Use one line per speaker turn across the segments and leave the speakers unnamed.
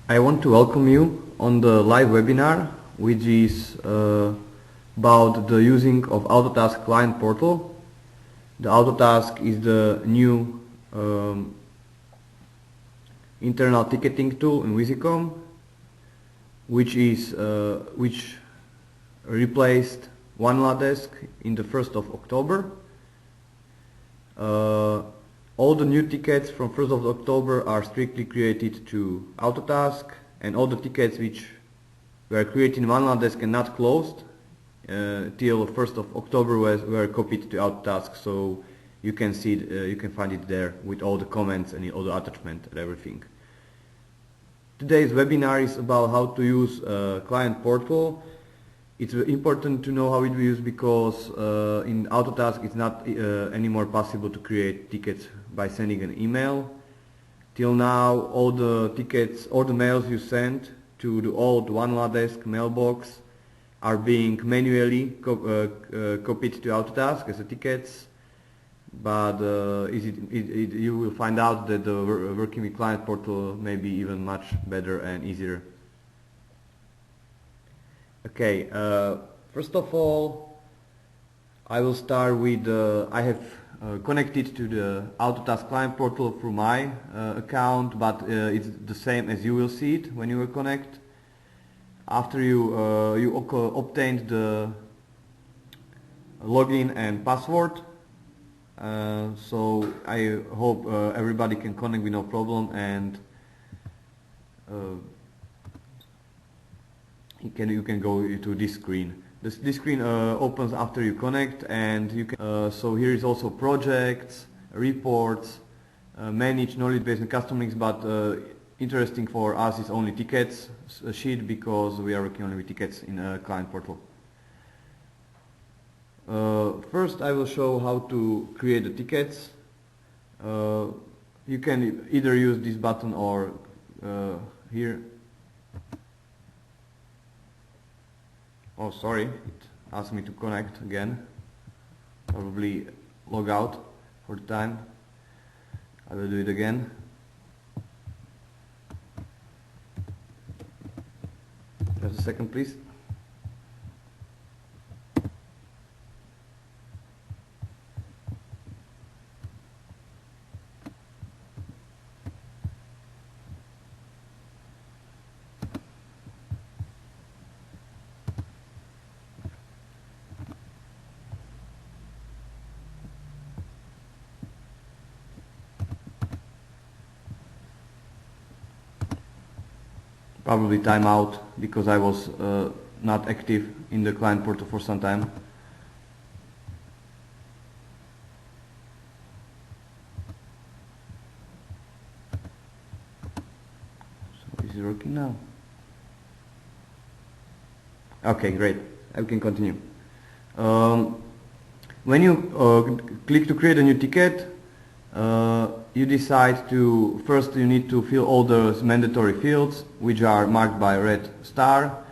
I want to welcome you on the live webinar, which is about the using of Autotask client portal. The Autotask is the new internal ticketing tool in Visicom, which replaced OneLadesk in the 1st of October. All the new tickets from 1st of October are strictly created to Autotask, and all the tickets which were created in OneLadesk and not closed till 1st of October were copied to Autotask, so you can see you can find it there with all the comments and all the attachment and everything. Today's webinar is about how to use client portal. It's important to know how it will use because in Autotask it's not anymore possible to create tickets by sending an email. Till now all the tickets, all the mails you sent to the old OneLadesk mailbox are being manually copied to Autotask as tickets, but you will find out that the working with client portal may be even much better and easier. Okay, first of all, I will start with I have connected to the Autotask client portal through my account, but it's the same as you will see it when you will connect. After you obtained the login and password, so I hope everybody can connect with no problem, and you can go to this screen. This screen opens after you connect, and you can. So here is also projects, reports, manage knowledge base and custom links. But interesting for us is only tickets sheet because we are working only with tickets in a client portal. First, I will show how to create the tickets. You can either use this button or here. Oh, sorry, it asked me to connect again. Probably log out for the time. I will do it again. Just a second, please. Probably timeout because I was not active in the client portal for some time. So is it working now? Okay, great. I can continue. When you click to create a new ticket, you decide to, first you need to fill all the mandatory fields which are marked by a red star.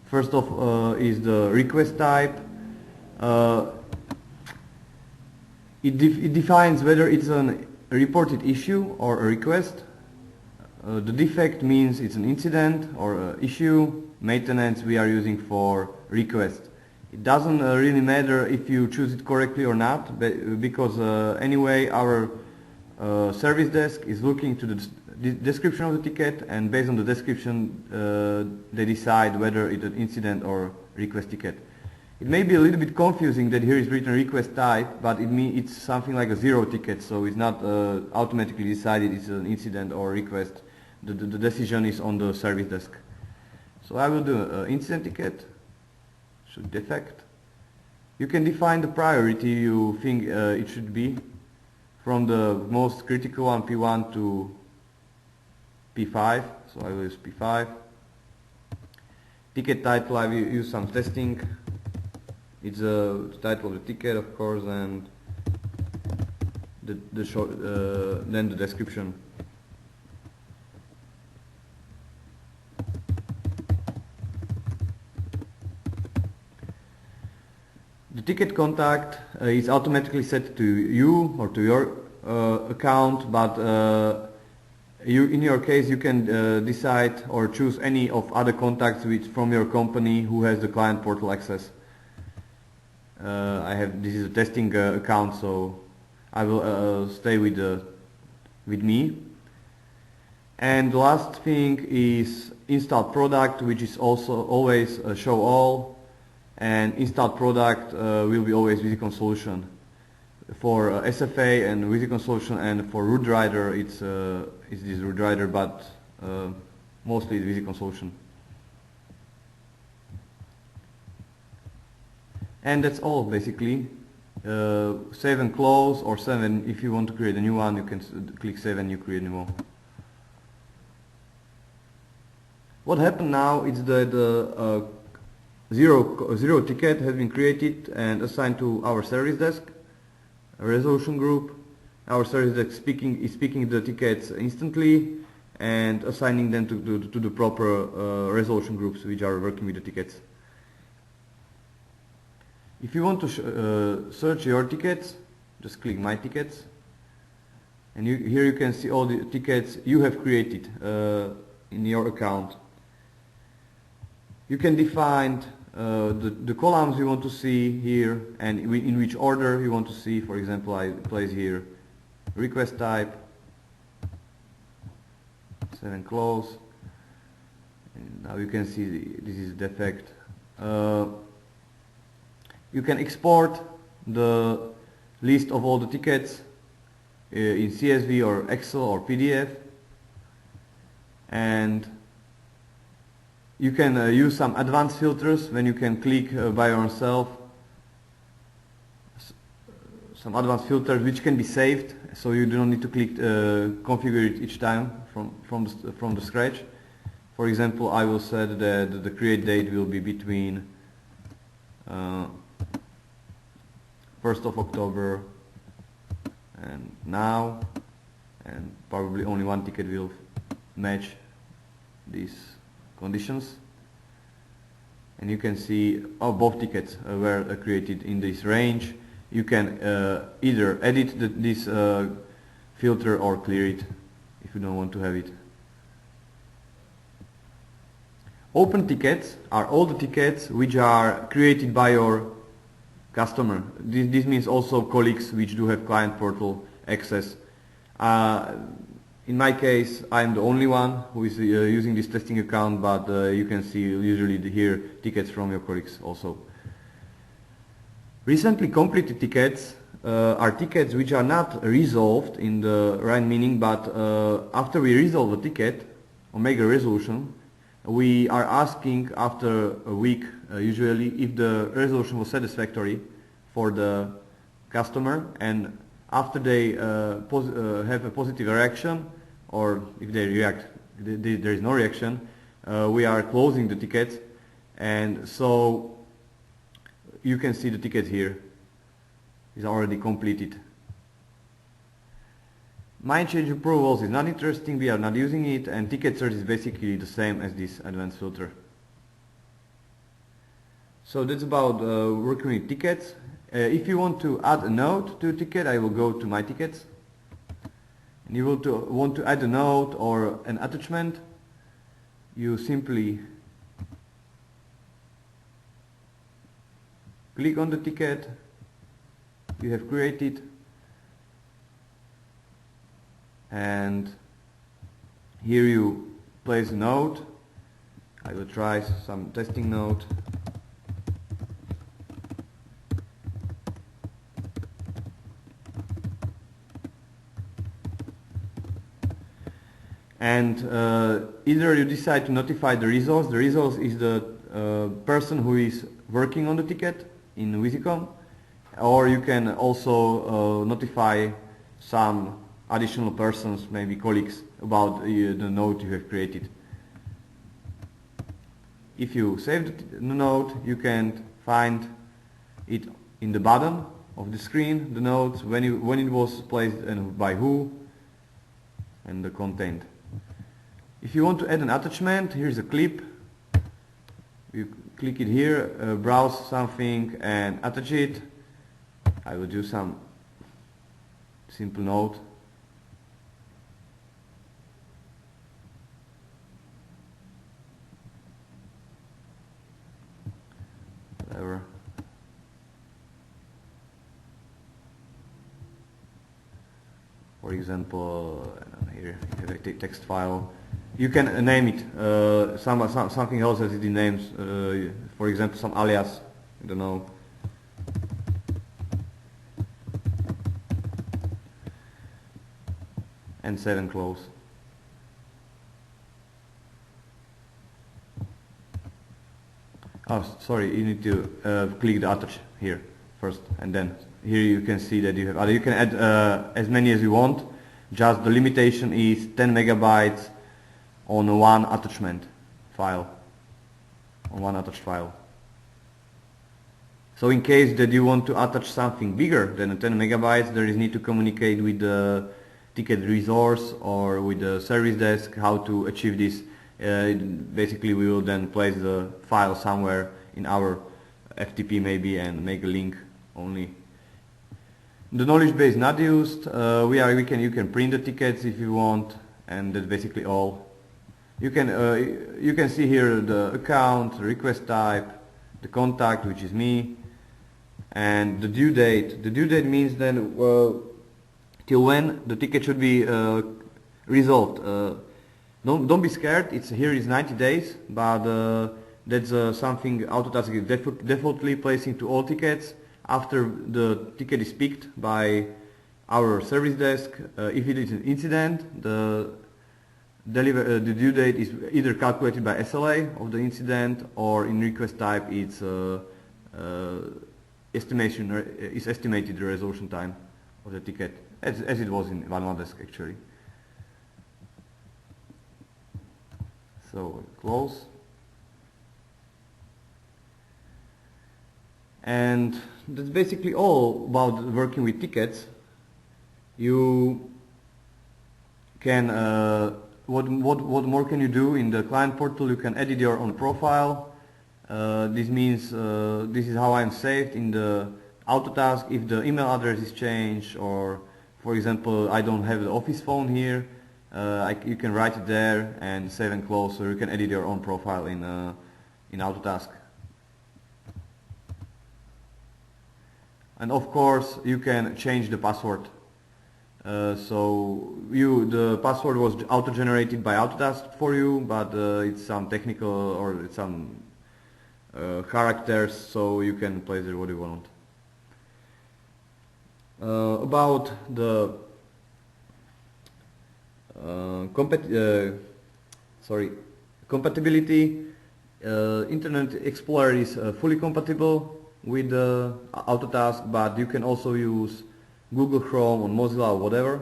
First of is the request type. It defines whether it's a reported issue or a request. The defect means it's an incident or an issue. Maintenance we are using for request. It doesn't really matter if you choose it correctly or not, because anyway our service desk is looking to the description of the ticket, and based on the description they decide whether it's an incident or request ticket. It may be a little bit confusing that here is written request type, but it's something like a zero ticket, so it's not automatically decided it's an incident or request. The decision is on the service desk. So I will do incident ticket. Should defect. You can define the priority you think it should be, from the most critical one, P1 to P5, so I will use P5. Ticket title, I will use some testing. It's the title of the ticket, of course, and then the description. The ticket contact is automatically set to you or to your account, but in your case, you can decide or choose any of other contacts from your company who has the client portal access. This is a testing account, so I will stay with me. And the last thing is installed product, which is also always show all, and installed product will be always Visicom solution. For SFA and Visicom solution, and for root rider it's this root rider, but mostly it's Visicom solution. And that's all basically. Save and close, or save, and if you want to create a new one, you can click save and you create a new one. What happened now is that zero ticket has been created and assigned to our service desk, a resolution group. Our service desk is speaking the tickets instantly and assigning them to the proper resolution groups which are working with the tickets. If you want to search your tickets, just click My Tickets, and here you can see all the tickets you have created in your account. You can define the columns you want to see here and in which order you want to see. For example, I place here request type, save and close, and now you can see this is defect. You can export the list of all the tickets in CSV or Excel or PDF, and you can use some advanced filters when you can click by yourself, some advanced filters which can be saved, so you do not need to click configure it each time from the scratch. For example, I will set that the create date will be between 1st of October and now, and probably only one ticket will match these conditions. And you can see both tickets were created in this range. You can either edit this filter or clear it if you don't want to have it. Open tickets are all the tickets which are created by your customer. This means also colleagues which do have client portal access. In my case, I'm the only one who is using this testing account, but you can see usually here tickets from your colleagues also. Recently completed tickets are tickets which are not resolved in the right meaning, but after we resolve a ticket or make a resolution, we are asking after a week usually if the resolution was satisfactory for the customer, and after they have a positive reaction, or if they react, there is no reaction, we are closing the ticket, and so you can see the ticket here is already completed. Mind change approvals is not interesting, we are not using it, and ticket search is basically the same as this advanced filter. So that's about working with tickets. If you want to add a note to a ticket, I will go to My Tickets. And you want to add a note or an attachment, you simply click on the ticket you have created, and here you place a note. I will try some testing note. And either you decide to notify the resource. The resource is the person who is working on the ticket in Visicom, or you can also notify some additional persons, maybe colleagues, about the note you have created. If you save the note, you can find it in the bottom of the screen, the notes, when it was placed and by who, and the content. If you want to add an attachment, here's a clip. You click it here, browse something and attach it. I will do some simple note. For example, here you have a text file. You can name it something else as it names. For example, some alias. I don't know. And save and close. Oh, sorry, you need to click the attach here first, and then here you can see that you have. You can add as many as you want. Just the limitation is 10 megabytes on one attachment file. On one attached file. So in case that you want to attach something bigger than 10 megabytes, there is need to communicate with the ticket resource or with the service desk how to achieve this. Basically we will then place the file somewhere in our FTP maybe and make a link only. The knowledge base not used. You can print the tickets if you want, and that's basically all. You can see here the account, request type, the contact, which is me, and the due date. The due date means then till when the ticket should be resolved. Don't be scared. Here is 90 days, but that's something Autotask is defaultly placing to all tickets after the ticket is picked by our service desk. If it is an incident, the due date is either calculated by SLA of the incident, or in request type it's estimated the resolution time of the ticket, as it was in OneDesk actually. So close. And that's basically all about working with tickets. You can what more can you do in the client portal? You can edit your own profile. This means this is how I'm saved in the Autotask. If the email address is changed, or for example I don't have the office phone here, you can write it there and save and close, so you can edit your own profile in Autotask. And of course you can change the password. So the password was auto-generated by Autotask for you, but it's some technical or it's some characters, so you can place it what you want. About the compatibility, Internet Explorer is fully compatible with Autotask, but you can also use Google Chrome or Mozilla or whatever.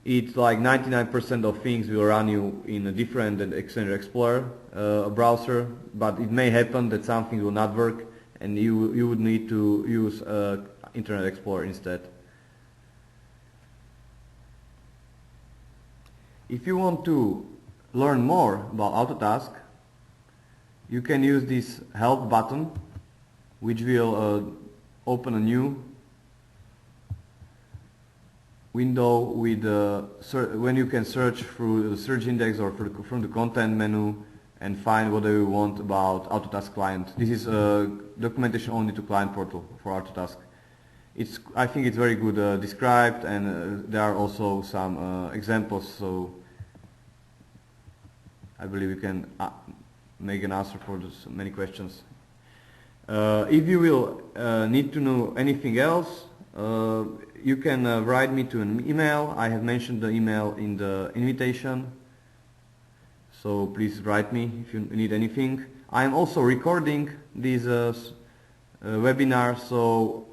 It's like 99% of things will run you in a different than Internet Explorer browser, but it may happen that something will not work and you would need to use Internet Explorer instead. If you want to learn more about Autotask, you can use this help button, which will open a new window with when you can search through the search index or from the content menu and find whatever you want about Autotask client. This is documentation only to client portal for Autotask. I think it's very good described, and there are also some examples, so I believe you can make an answer for many questions. If you will need to know anything else, you can write me to an email. I have mentioned the email in the invitation, so please write me if you need anything. I am also recording this webinar, so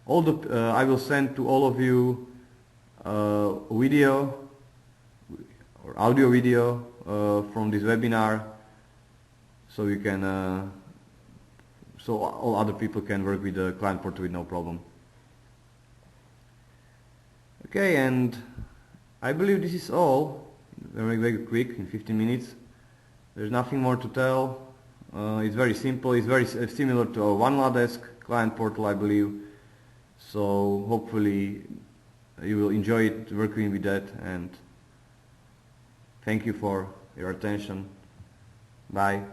I will send to all of you video or audio video from this webinar, so you can so all other people can work with the client portal with no problem. Okay, and I believe this is all. Very quick, in 15 minutes. There's nothing more to tell. It's very simple. It's very similar to a OneDesk client portal, I believe. So hopefully you will enjoy it working with that, and thank you for your attention. Bye.